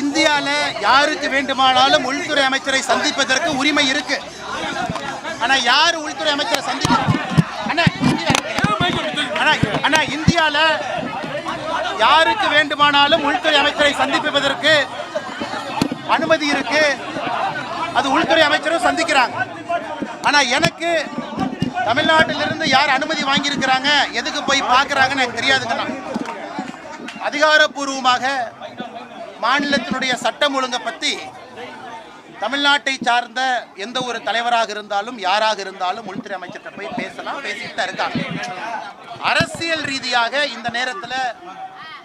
இந்தியாவில் யாருக்கு வேண்டுமானாலும் உள்துறை அமைச்சரை சந்திப்பதற்கு உரிமை இருக்கு. ஆனா யார் உள்துறை அமைச்சரை சந்திக்கிறாங்க? ஆனா இந்தியாவில் யாருக்கு வேண்டுமானாலும் உள்துறை அமைச்சரை சந்திப்பதற்கு அனுமதி இருக்கு. அது உள்துறை அமைச்சரும் சந்திக்கிறாங்க. ஆனா எனக்கு தமிழ்நாட்டிலிருந்து யார் அனுமதி வாங்கியிருக்கிறாங்க, எதுக்கு போய் பார்க்குறாங்கன்னு எனக்கு தெரியாதுங்கண்ணா. அதிகாரப்பூர்வமாக மாநிலத்தினுடைய சட்டம் ஒழுங்கை பற்றி தமிழ்நாட்டை சார்ந்த எந்த ஒரு தலைவராக இருந்தாலும் யாராக இருந்தாலும் உள்துறை அமைச்சர்கிட்ட போய் பேசலாம், பேசிட்டு தான் இருக்காங்க. அரசியல் ரீதியாக இந்த நேரத்தில்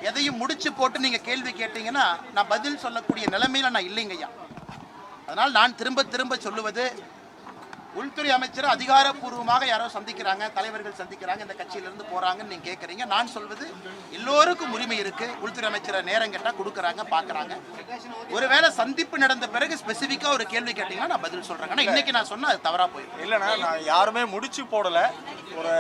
எதையும் முடிச்சு போட்டு நீங்கள் கேள்வி கேட்டீங்கன்னா நான் பதில் சொல்லக்கூடிய நிலைமையில் நான் இல்லைங்கய்யா. அதனால் நான் திரும்ப திரும்ப சொல்லுவது, உள்துறை அமைச்சர் அதிகாரப்பூர்வமாக யாரோ சந்திக்கிறாங்க, தலைவர்கள் சந்திக்கிறாங்க, இந்த கட்சியிலிருந்து போறாங்கன்னு நீங்க கேட்குறீங்க. நான் சொல்வது எல்லோருக்கும் உரிமை இருக்கு. உள்துறை அமைச்சரை நேரம் கேட்டால் கொடுக்குறாங்க, பார்க்குறாங்க. ஒருவேளை சந்திப்பு நடந்த பிறகு ஸ்பெசிஃபிக்கா ஒரு கேள்வி கேட்டீங்கன்னா நான் பதில் சொல்றேன். ஆனால் இன்னைக்கு நான் சொன்னா அது தவறா போயிடும். இல்லைன்னா நான் யாருமே முடிச்சு போடல. ஒரு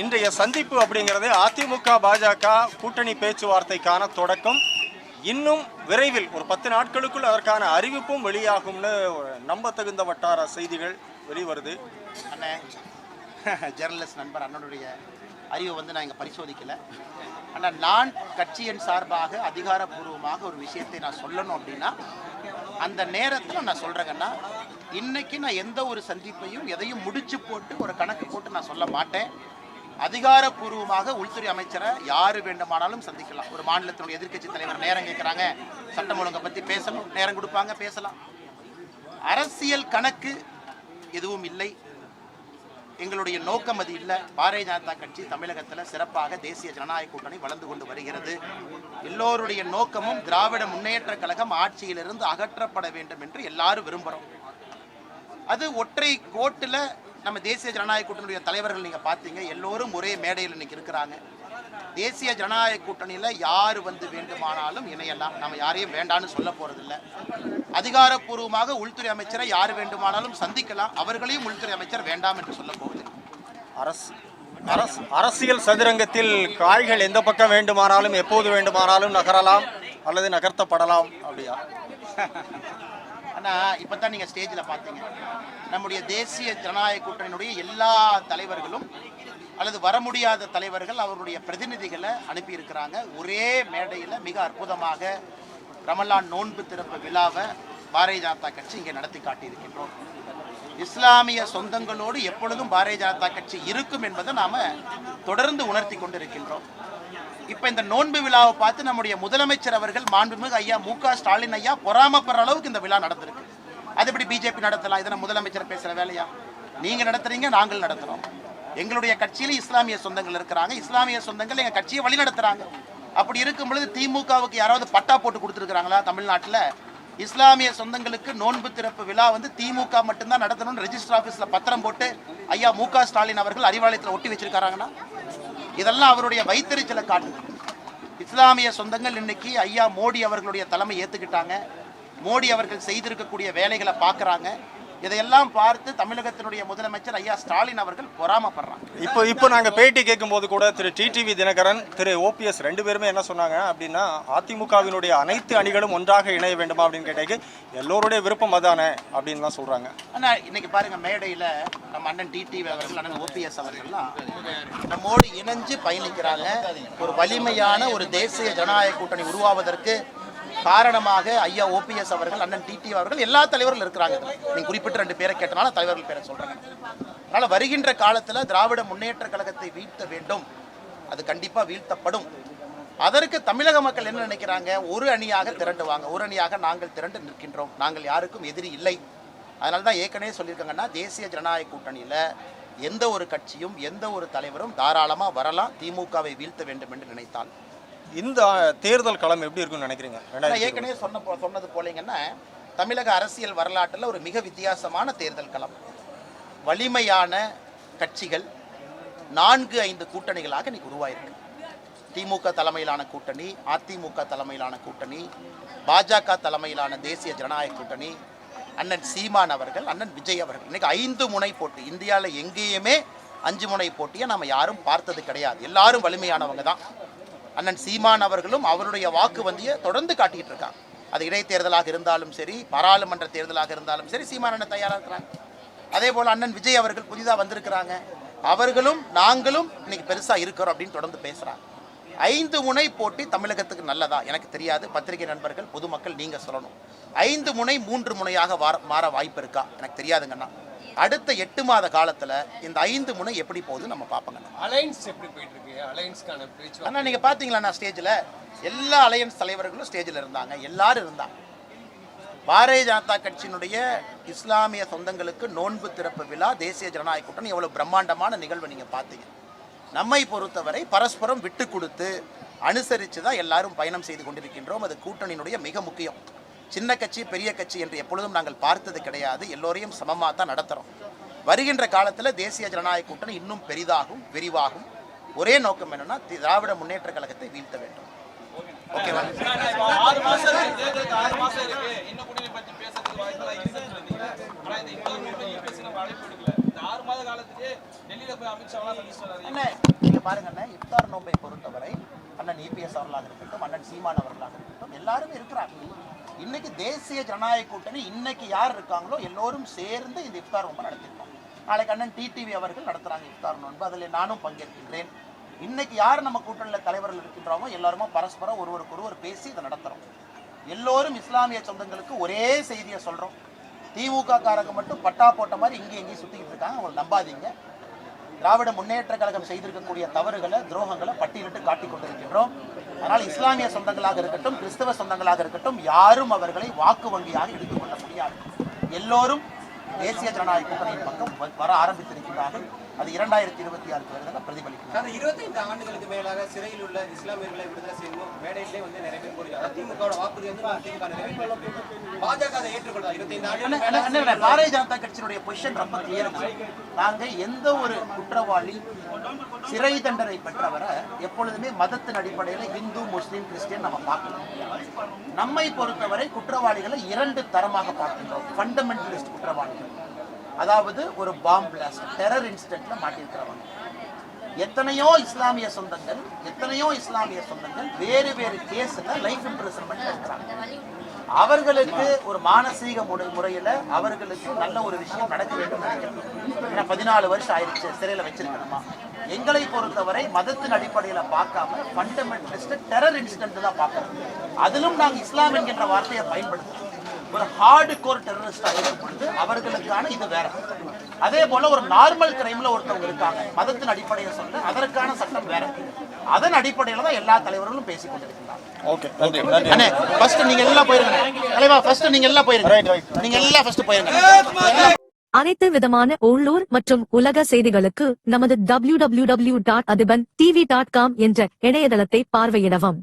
இன்றைய சந்திப்பு அப்படிங்கிறது அதிமுக பாஜக கூட்டணி பேச்சுவார்த்தைக்கான தொடக்கம். இன்னும் விரைவில் ஒரு 10 நாட்களுக்குள் அதற்கான அறிவிப்பும் வெளியாகும்னு நம்ப தகுந்த வட்டார செய்திகள் வெளிவருது. அண்ணன் ஜெர்னலிஸ்ட் நண்பர் அண்ணனுடைய அறிவை நான் இங்கே பரிசோதிக்கலை. ஆனால் நான் கட்சியின் சார்பாக அதிகாரப்பூர்வமாக ஒரு விஷயத்தை நான் சொல்லணும் அப்படின்னா அந்த நேரத்தில் நான் சொல்கிறேங்கன்னா, இன்னைக்கு நான் எந்த ஒரு சந்திப்பையும் எதையும் முடிச்சு போட்டு ஒரு கணக்கு போட்டு நான் சொல்ல மாட்டேன். அதிகாரப்பூர்வமாக உள்துறை அமைச்சரை யாரு வேண்டுமானாலும் சந்திக்கலாம். ஒரு மாநிலத்தினுடைய எதிர்க்கட்சி தலைவர் நேரம் கேட்குறாங்க, சட்டம் ஒழுங்கை பற்றி பேசணும், நேரம் கொடுப்பாங்க, பேசலாம். அரசியல் கணக்கு எதுவும் இல்லை. எங்களுடைய நோக்கம் அது இல்லை. பாரதிய ஜனதா கட்சி தமிழகத்தில் சிறப்பாக தேசிய ஜனநாயக கூட்டணி வளர்ந்து கொண்டு வருகிறது. எல்லோருடைய நோக்கமும் திராவிட முன்னேற்ற கழகம் ஆட்சியிலிருந்து அகற்றப்பட வேண்டும் என்று எல்லாரும் விரும்புகிறோம். அது ஒற்றை கோட்டில் நம்ம தேசிய ஜனநாயக கூட்டணியுடைய தலைவர்கள் நீங்கள் பார்த்தீங்க, எல்லோரும் ஒரே மேடையில் இன்னைக்கு இருக்கிறாங்க. தேசிய ஜனநாயக கூட்டணியில் யார் வந்து வேண்டுமானாலும் இணையலாம். நம்ம யாரையும் வேண்டான்னு சொல்ல போறதில்லை. அதிகாரப்பூர்வமாக உள்துறை அமைச்சரை யார் வேண்டுமானாலும் சந்திக்கலாம். அவர்களையும் உள்துறை அமைச்சர் வேண்டாம் என்று சொல்ல போவது. அரசியல் சதுரங்கத்தில் காய்கள் எந்த பக்கம் வேண்டுமானாலும் எப்போது வேண்டுமானாலும் நகரலாம் அல்லது நகர்த்தப்படலாம் அப்படியா? ஆனால் இப்போ தான் நீங்கள் ஸ்டேஜில் பார்த்தீங்க, நம்முடைய தேசிய ஜனநாயக கூட்டணியினுடைய எல்லா தலைவர்களும் அல்லது வர முடியாத தலைவர்கள் அவருடைய பிரதிநிதிகளை அனுப்பியிருக்கிறாங்க. ஒரே மேடையில் மிக அற்புதமாக ரமலான் நோன்பு திறப்பு விழாவை பாரதிய ஜனதா கட்சி இங்கே நடத்தி காட்டியிருக்கின்றோம். இஸ்லாமிய சொந்தங்களோடு எப்பொழுதும் பாரதிய ஜனதா கட்சி இருக்கும் என்பதை நாம் தொடர்ந்து உணர்த்தி கொண்டிருக்கின்றோம். இப்போ இந்த நோன்பு விழாவை பார்த்து நம்முடைய முதலமைச்சர் அவர்கள் மாண்புமிகு ஐயா மு.க. ஸ்டாலின் ஐயா பொறாமப்படுற அளவுக்கு இந்த விழா நடந்திருக்கு. அது எப்படி பிஜேபி நடத்தலாம்? இதனை முதலமைச்சர் பேசுகிற வேலையா? நீங்கள் நடத்துறீங்க, நாங்கள் நடத்துகிறோம். எங்களுடைய கட்சியில் இஸ்லாமிய சொந்தங்கள் இருக்கிறாங்க. இஸ்லாமிய சொந்தங்கள் எங்கள் கட்சியை வழி நடத்துகிறாங்க. அப்படி இருக்கும் பொழுது திமுகவுக்கு யாராவது பட்டா போட்டு கொடுத்துருக்குறாங்களா? தமிழ்நாட்டில் இஸ்லாமிய சொந்தங்களுக்கு நோன்பு திறப்பு விழா திமுக மட்டும்தான் நடத்தணும்னு ரெஜிஸ்டர் ஆஃபீஸில் பத்திரம் போட்டு ஐயா மு.க. ஸ்டாலின் அவர்கள் அறிவாலயத்தில் ஒட்டி வச்சிருக்காங்கன்னா இதெல்லாம் அவருடைய வைத்தறிச்சலை காட்டுது. இஸ்லாமிய சொந்தங்கள் இன்னைக்கு ஐயா மோடி அவர்களுடைய தலைமை ஏற்றுக்கிட்டாங்க. மோடி அவர்கள் செய்திருக்கக்கூடிய வேலைகளை பார்க்குறாங்க. இதையெல்லாம் பார்த்து தமிழகத்தினுடைய முதலமைச்சர் ஐயா ஸ்டாலின் அவர்கள் பொறாமப்படுறாங்க. இப்போ நாங்கள் பேட்டி கேட்கும்போது கூட திரு டிடிவி தினகரன், திரு ஓபிஎஸ் 2 பேருமே என்ன சொன்னாங்க அப்படின்னா, அதிமுகவினுடைய அனைத்து அணிகளும் ஒன்றாக இணைய வேண்டுமா அப்படின்னு கேட்டதுக்கு எல்லோருடைய விருப்பம் அதானே அப்படின்னு தான் சொல்கிறாங்க. ஆனால் இன்னைக்கு பாருங்க, மேடையில் நம்ம அண்ணன் டிடிவி அவர்கள், அண்ணன் ஓபிஎஸ் அவர்கள்லாம் நம்மோடு இணைஞ்சு பயணிக்கிறாங்க. ஒரு வலிமையான ஒரு தேசிய ஜனநாயக கூட்டணி உருவாவதற்கு காரணமாக ஐயா ஓபிஎஸ் அவர்கள், அண்ணன் டிடிவி அவர்கள், எல்லா தலைவர்களும் இருக்கிறாங்க. நீங்கள் குறிப்பிட்ட 2 பேரை கேட்டனால தலைவர்கள் பேரை சொல்கிறாங்க. அதனால் வருகின்ற காலத்தில் திராவிட முன்னேற்ற கழகத்தை வீழ்த்த வேண்டும். அது கண்டிப்பாக வீழ்த்தப்படும். அதற்கு தமிழக மக்கள் என்ன நினைக்கிறாங்க? ஒரு அணியாக திரண்டுவாங்க. ஒரு அணியாக நாங்கள் திரண்டு நிற்கின்றோம். நாங்கள் யாருக்கும் எதிரி இல்லை. அதனால தான் ஏற்கனவே சொல்லியிருக்காங்கன்னா, தேசிய ஜனநாயக கூட்டணியில் எந்த ஒரு கட்சியும் எந்த ஒரு தலைவரும் தாராளமாக வரலாம், திமுகவை வீழ்த்த வேண்டும் என்று நினைத்தால். இந்த தேர்தல் களம் எப்படி இருக்குன்னு நினைக்கிறீங்க? ஏற்கனவே சொன்னது போலீங்கன்னா, தமிழக அரசியல் வரலாற்றில் ஒரு மிக வித்தியாசமான தேர்தல் களம். வலிமையான கட்சிகள் 4-5 கூட்டணிகளாக இன்னைக்கு உருவாயிருக்கு. திமுக தலைமையிலான கூட்டணி, அதிமுக தலைமையிலான கூட்டணி, பாஜக தலைமையிலான தேசிய ஜனநாயக கூட்டணி, அண்ணன் சீமான் அவர்கள், அண்ணன் விஜய் அவர்கள். இன்னைக்கு 5 முனை போட்டி. இந்தியாவில் எங்கேயுமே 5 முனை போட்டியை நம்ம யாரும் பார்த்தது கிடையாது. எல்லாரும் வலிமையானவங்க தான். அண்ணன் சீமான் அவர்களும் அவருடைய வாக்கு வந்தியை தொடர்ந்து காட்டிட்டு இருக்காங்க. அது இடைத்தேர்தலாக இருந்தாலும் சரி, பாராளுமன்ற தேர்தலாக இருந்தாலும் சரி, சீமானண்ணன் தயாராக இருக்கிறாங்க. அதே போல் அண்ணன் விஜய் அவர்கள் புதிதாக வந்திருக்கிறாங்க, அவர்களும் நாங்களும் இன்னைக்கு பெருசாக இருக்கிறோம் அப்படின்னு தொடர்ந்து பேசுகிறாங்க. 5 முனை போட்டி தமிழகத்துக்கு நல்லதா எனக்கு தெரியாது. பத்திரிகை நண்பர்கள், பொதுமக்கள் நீங்கள் சொல்லணும். 5 முனை 3 முனையாக மாற வாய்ப்பு இருக்கா எனக்கு தெரியாதுங்கண்ணா. அடுத்த 8 மாத காலத்தில் இந்த 5 முனை எப்படி போகுது நம்ம பார்ப்போங்கண்ணா. அலையன்ஸ் எப்படி போயிட்டு இருக்கு? அலையன்ஸ்க்கான பேச்சு அண்ணா நீங்கள் பார்த்தீங்களா ஸ்டேஜில் எல்லா அலையன்ஸ் தலைவர்களும் ஸ்டேஜில் இருந்தாங்க, எல்லாரும் இருந்தாங்க. பாரதிய ஜனதா கட்சியினுடைய இஸ்லாமிய சொந்தங்களுக்கு நோன்பு திறப்பு விழா, தேசிய ஜனநாயக கூட்டணி எவ்வளோ பிரம்மாண்டமான நிகழ்வை நீங்கள் பார்த்தீங்க. நம்மை பொறுத்தவரை பரஸ்பரம் விட்டு கொடுத்து அனுசரித்து தான் எல்லாரும் பயணம் செய்து கொண்டிருக்கின்றோம். அது கூட்டணியினுடைய மிக முக்கியம். சின்ன கட்சி பெரிய கட்சி என்று எப்பொழுதும் நாங்கள் பார்த்தது கிடையாது. எல்லோரையும் சமமாக தான் நடத்துகிறோம். வருகின்ற காலத்தில் தேசிய ஜனநாயக கூட்டணி இன்னும் பெரிதாகும், விரிவாகும். ஒரே நோக்கம் என்னன்னா, திராவிட முன்னேற்ற கழகத்தை வீழ்த்த வேண்டும். ஓகேவா? நீங்க பாருங்க, இஃப்தார் நோன்பை பொறுத்தவரை அண்ணன் இபிஎஸ் அவர்களாக இருக்கட்டும், அண்ணன் சீமான் அவர்களாக இருக்கட்டும், எல்லாரும் இருக்கிறாங்க. இன்னைக்கு தேசிய ஜனநாயக கூட்டணி இன்னைக்கு யார் இருக்காங்களோ எல்லோரும் சேர்ந்து இந்த இஃப்தார் நோன்பை நடத்திருக்கோம். நாளைக்கு அண்ணன் டிடிவி அவர்கள் நடத்துறாங்க இஃப்தார் நோன்பு, அதில் நானும் பங்கேற்கின்றேன். இன்னைக்கு யார் நம்ம கூட்டணியில் தலைவர்கள் இருக்கின்றோமோ எல்லாருமே பரஸ்பரம் ஒருவருக்கொருவர் பேசி இதை நடத்துகிறோம். எல்லோரும் இஸ்லாமிய சொந்தங்களுக்கு ஒரே செய்தியை சொல்கிறோம். திமுக காரங்க மட்டும் பட்டா போட்ட மாதிரி இங்கேயும் சுற்றிக்கிட்டு இருக்காங்க, அவங்களை நம்பாதீங்க. திராவிட முன்னேற்ற கழகம் செய்திருக்கக்கூடிய தவறுகளை, துரோகங்களை பட்டியலிட்டு காட்டிக் கொண்டிருக்கின்றோம். அதனால் இஸ்லாமிய சொந்தங்களாக இருக்கட்டும், கிறிஸ்தவ சொந்தங்களாக இருக்கட்டும், யாரும் அவர்களை வாக்கு வங்கியாக எடுத்துக்கொள்ள முடியாது. எல்லோரும் தேசிய ஜனநாயக கூட்டணியின் பக்கம் வர ஆரம்பித்திருக்கிறார்கள். அது 2026 வருடங்கள் பிரதிபலிக்கிறது. 25 ஆண்டுகளுக்கு மேலாக சிறையில் உள்ள இஸ்லாமியர்களை விடுதலை செய்யணும் மேடையிலே நிறைய பேர் கூறுகிறார். திமுக வாக்குறுதி பாஜக அதை ஏற்றுக்கொள்ளார். 25 ஆண்டு பாரதிய ஜனதா கட்சியினுடைய பொசிஷன் ரொம்ப கிளியர். நாங்க எந்த ஒரு குற்றவாளி சிறை தண்டனை பெற்றவரை எப்பொழுதுமே மதத்தின் அடிப்படையில் இந்து, முஸ்லீம், கிறிஸ்டியன் நம்ம பார்க்கணும். நம்மை பொறுத்தவரை குற்றவாளிகளை 2 தரமாக பார்க்கின்றோம். ஃபண்டமெண்டலிஸ்ட் குற்றவாளிகள், அதாவது ஒரு பாம் பிளாஸ்ட், டெரர் இன்சிடென்ட்ல மாட்டிருக்கிறவங்க. எத்தனையோ இஸ்லாமிய சொந்தங்கள் வேறு வேறு கேஸ்ல லைஃப் இம்ப்ரிசன்மெண்ட் இருக்கிறாங்க. அவர்களுக்கு ஒரு மானசீக முறையில அவர்களுக்கு நல்ல ஒரு விஷயம் நடக்க வேண்டும் நினைக்கிறோம். 14 வருஷம் ஆயிடுச்சு சிறையில் வச்சிருக்கணுமா? எங்களை பொறுத்தவரை மதத்தின் அடிப்படையில் பார்க்காம ஃபண்டமெண்டலிஸ்ட் டெரர் இன்சிடென்ட் தான் பார்க்கணும். அதிலும் நாங்கள் இஸ்லாம் என்கின்ற வார்த்தையை பயன்படுத்துறோம். ஒரு ஹார்டு கோர் டெரரிஸ்டாக இருக்கும் பொழுது அவர்களுக்கான இது வேற. அதே போல ஒரு நார்மல் கிரைம்ல ஒருத்தவங்க இருக்காங்க, மதத்தின் அடிப்படையில் சொல்ல அதற்கான சட்டம் வேற. அதன் அடிப்படையில் தான் எல்லா தலைவர்களும் பேசிக் கொண்டிருக்கிறாங்க. அனைத்து விதமான உள்ளூர் மற்றும் உலக செய்திகளுக்கு நமது www.adibantv.com என்ற இணையதளத்தை பார்வையிடவும்.